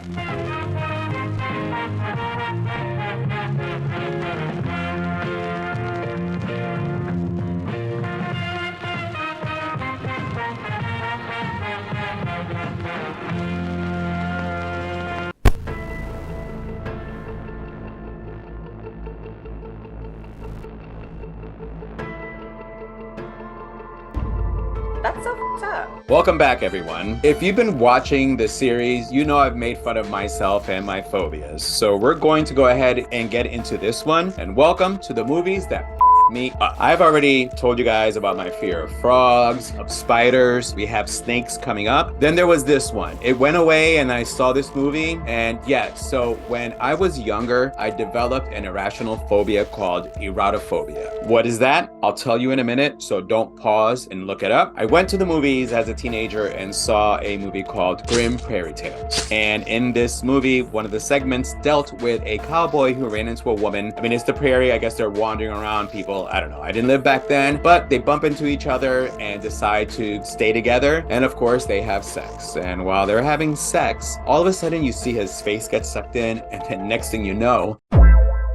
That's so f***ed up. Welcome back, everyone. If you've been watching the series, you know I've made fun of myself and my phobias. So we're going to go ahead and get into this one. And welcome to the movies that me up. I've already told you guys about my fear of frogs, of spiders. We have snakes coming up. Then there was this one. It went away and I saw this movie. And yeah, so when I was younger, I developed an irrational phobia called erotophobia. What is that? I'll tell you in a minute, so don't pause and look it up. I went to the movies as a teenager and saw a movie called Grim Prairie Tales. And in this movie, one of the segments dealt with a cowboy who ran into a woman. I mean, it's the prairie. I guess they're wandering around people. I don't know. I didn't live back then, but they bump into each other and decide to stay together. And of course, they have sex. And while they're having sex, all of a sudden you see his face get sucked in. And then next thing you know,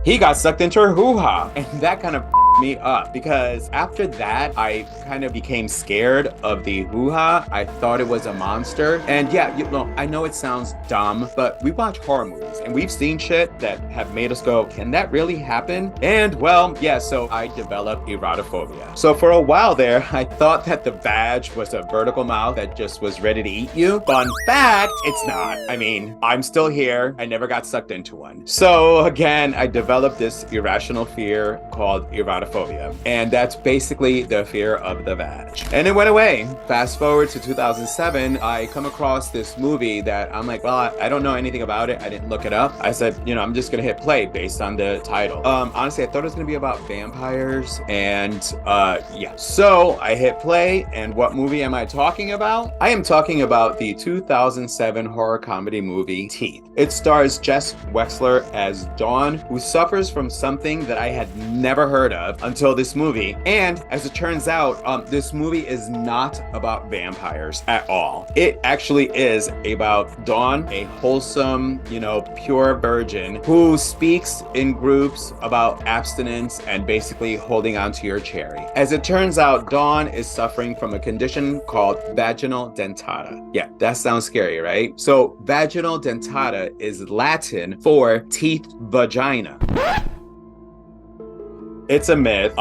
he got sucked into her hoo-ha. And that kind of me up, because after that I kind of became scared of the hoo-ha. I thought it was a monster. And yeah, you know, I know it sounds dumb, but we watch horror movies and we've seen shit that have made us go, can that really happen? And well, yeah, so I developed erotophobia. So for a while there, I thought that the vag was a vertical mouth that just was ready to eat you. Fun fact, it's not. I mean, I'm still here. I never got sucked into one. So again, I developed this irrational fear called erotophobia. And that's basically the fear of the vag. And it went away. Fast forward to 2007, I come across this movie that I'm like, well, I don't know anything about it. I didn't look it up. I said, you know, I'm just gonna hit play based on the title. Honestly, I thought it was gonna be about vampires. And yeah, so I hit play. And what movie am I talking about? I am talking about the 2007 horror comedy movie Teeth. It stars Jess Wexler as Dawn, who suffers from something that I had never heard of until this movie. And as it turns out, this movie is not about vampires at all. It actually is about Dawn, a wholesome, you know, pure virgin who speaks in groups about abstinence and basically holding on to your cherry. As it turns out, Dawn is suffering from a condition called vaginal dentata. Yeah, that sounds scary, right? So vaginal dentata is Latin for teeth vagina. It's a myth.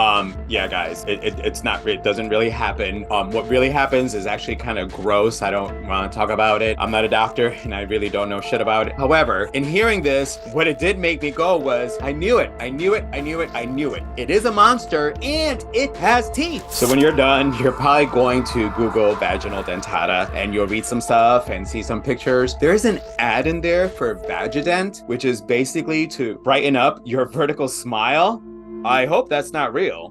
Yeah, guys, it's not, it doesn't really happen. What really happens is actually kind of gross. I don't want to talk about it. I'm not a doctor and I really don't know shit about it. However, in hearing this, what it did make me go was, I knew it. I knew it. I knew it. I knew it. It is a monster and it has teeth. So when you're done, you're probably going to Google vaginal dentata and you'll read some stuff and see some pictures. There's an ad in there for Vagident, which is basically to brighten up your vertical smile. I hope that's not real.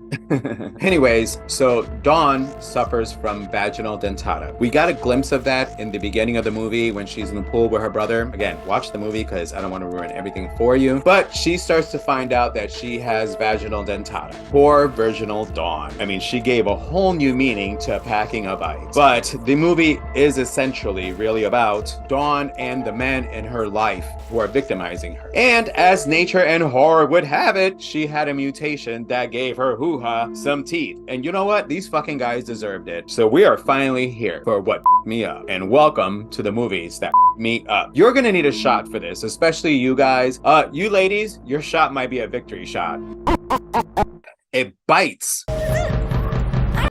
Anyways, so Dawn suffers from vaginal dentata. We got a glimpse of that in the beginning of the movie when she's in the pool with her brother. Again, watch the movie because I don't want to ruin everything for you. But she starts to find out that she has vaginal dentata. Poor virginal Dawn. I mean, she gave a whole new meaning to packing a bite. But the movie is essentially really about Dawn and the men in her life who are victimizing her. And as nature and horror would have it, she had a mutation that gave her hoo-ha some teeth. And you know what? These fucking guys deserved it. So we are finally here for what me up. And welcome to the movies that me up. You're gonna need a shot for this, especially you guys. You ladies, your shot might be a victory shot. It bites.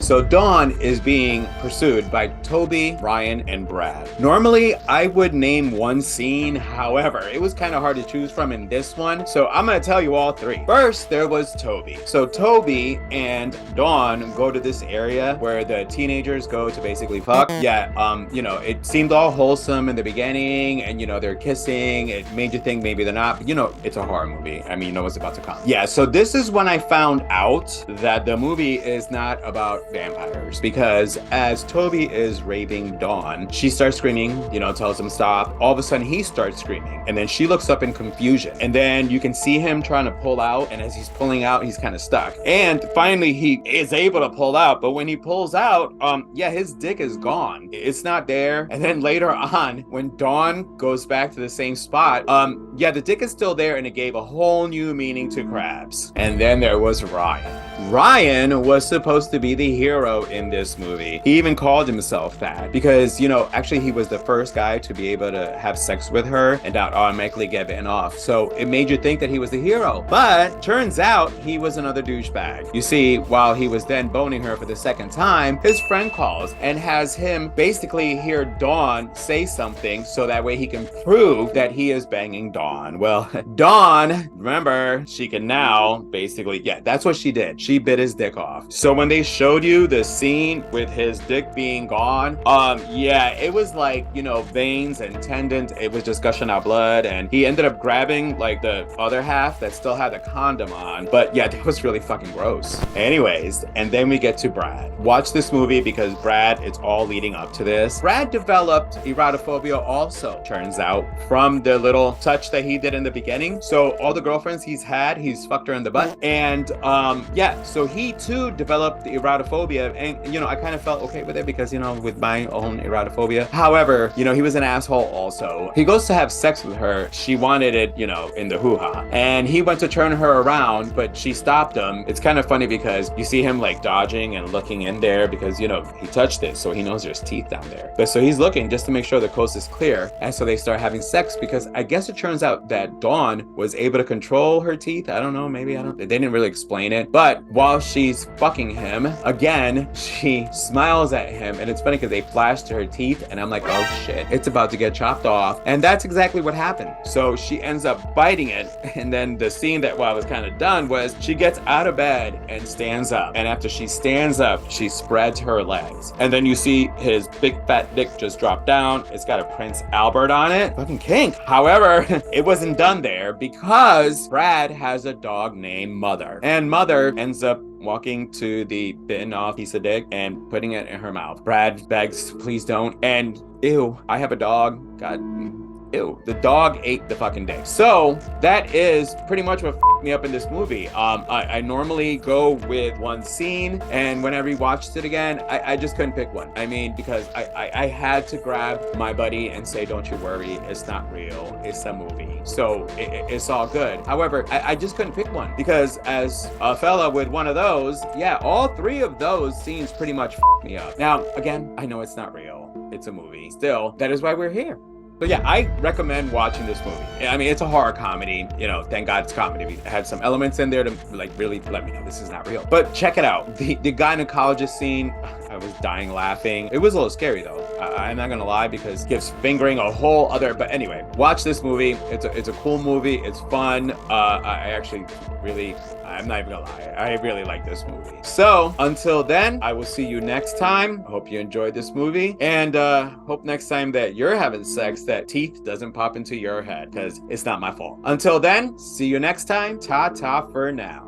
So Dawn is being pursued by Toby, Ryan, and Brad. Normally, I would name one scene. However, it was kind of hard to choose from in this one. So I'm going to tell you all three. First, there was Toby. So Toby and Dawn go to this area where the teenagers go to basically fuck. Yeah, you know, it seemed all wholesome in the beginning and, you know, they're kissing. It made you think maybe they're not, but you know, it's a horror movie. I mean, you know what's about to come. Yeah, so this is when I found out that the movie is not about vampires, because as Toby is raping Dawn, she starts screaming, tells him stop. All of a sudden he starts screaming, and then she looks up in confusion, and then you can see him trying to pull out, and as he's pulling out, he's kind of stuck, and finally he is able to pull out. But when he pulls out, his dick is gone. It's not there. And then later on, when Dawn goes back to the same spot, the dick is still there, and it gave a whole new meaning to crabs. And then there was Ryan. Ryan was supposed to be the hero in this movie. He even called himself that because, actually he was the first guy to be able to have sex with her and not automatically get bitten off. So it made you think that he was the hero. But turns out he was another douchebag. You see, while he was then boning her for the second time, his friend calls and has him basically hear Dawn say something so that way he can prove that he is banging Dawn. Well, Dawn, remember, she can now basically, that's what she did. She bit his dick off. So when they showed you the scene with his dick being gone, it was like, veins and tendons. It was just gushing out blood, and he ended up grabbing like the other half that still had the condom on. But that was really fucking gross. Anyways, and then we get to Brad. Watch this movie because Brad, it's all leading up to this. Brad developed erotophobia also, turns out, from the little touch that he did in the beginning. So all the girlfriends he's had, he's fucked her in the butt. And so he too developed the erotophobia, and I kind of felt okay with it because with my own erotophobia. However, he was an asshole also. He goes to have sex with her. She wanted it, in the hoo-ha, and he went to turn her around, but she stopped him. It's kind of funny because you see him like dodging and looking in there because he touched it, so he knows there's teeth down there. But so he's looking just to make sure the coast is clear, and so they start having sex because I guess it turns out that Dawn was able to control her teeth. I don't know, they didn't really explain it. But while she's fucking him, again, she smiles at him, and it's funny because they flash to her teeth, and I'm like, oh shit, it's about to get chopped off. And that's exactly what happened. So she ends up biting it, and then the scene that was kind of done was she gets out of bed and stands up, and after she stands up, she spreads her legs, and then you see his big fat dick just drop down. It's got a Prince Albert on it. Fucking kink. However, it wasn't done there because Brad has a dog named Mother, and Mother ends up walking to the bitten off piece of dick and putting it in her mouth. Brad begs, please don't. And ew, I have a dog. God, ew, the dog ate the fucking dick. So that is pretty much what f***ed me up in this movie. I normally go with one scene, and when I rewatched it again, I just couldn't pick one. I mean, because I had to grab my buddy and say, don't you worry, it's not real, it's a movie. So it's all good. However, I just couldn't pick one because as a fella with one of those, all three of those scenes pretty much f***ed me up. Now, again, I know it's not real, it's a movie. Still, that is why we're here. So I recommend watching this movie. I mean, it's a horror comedy. Thank God it's comedy. We had some elements in there to really let me know this is not real. But check it out. The gynecologist scene, I was dying laughing. It was a little scary though. I'm not gonna lie because it gives fingering a whole other. But anyway, watch this movie. It's a cool movie. It's fun. I actually really. I'm not even gonna lie. I really like this movie. So until then, I will see you next time. I hope you enjoyed this movie, and hope next time that you're having sex that teeth doesn't pop into your head because it's not my fault. Until then, see you next time. Ta-ta for now.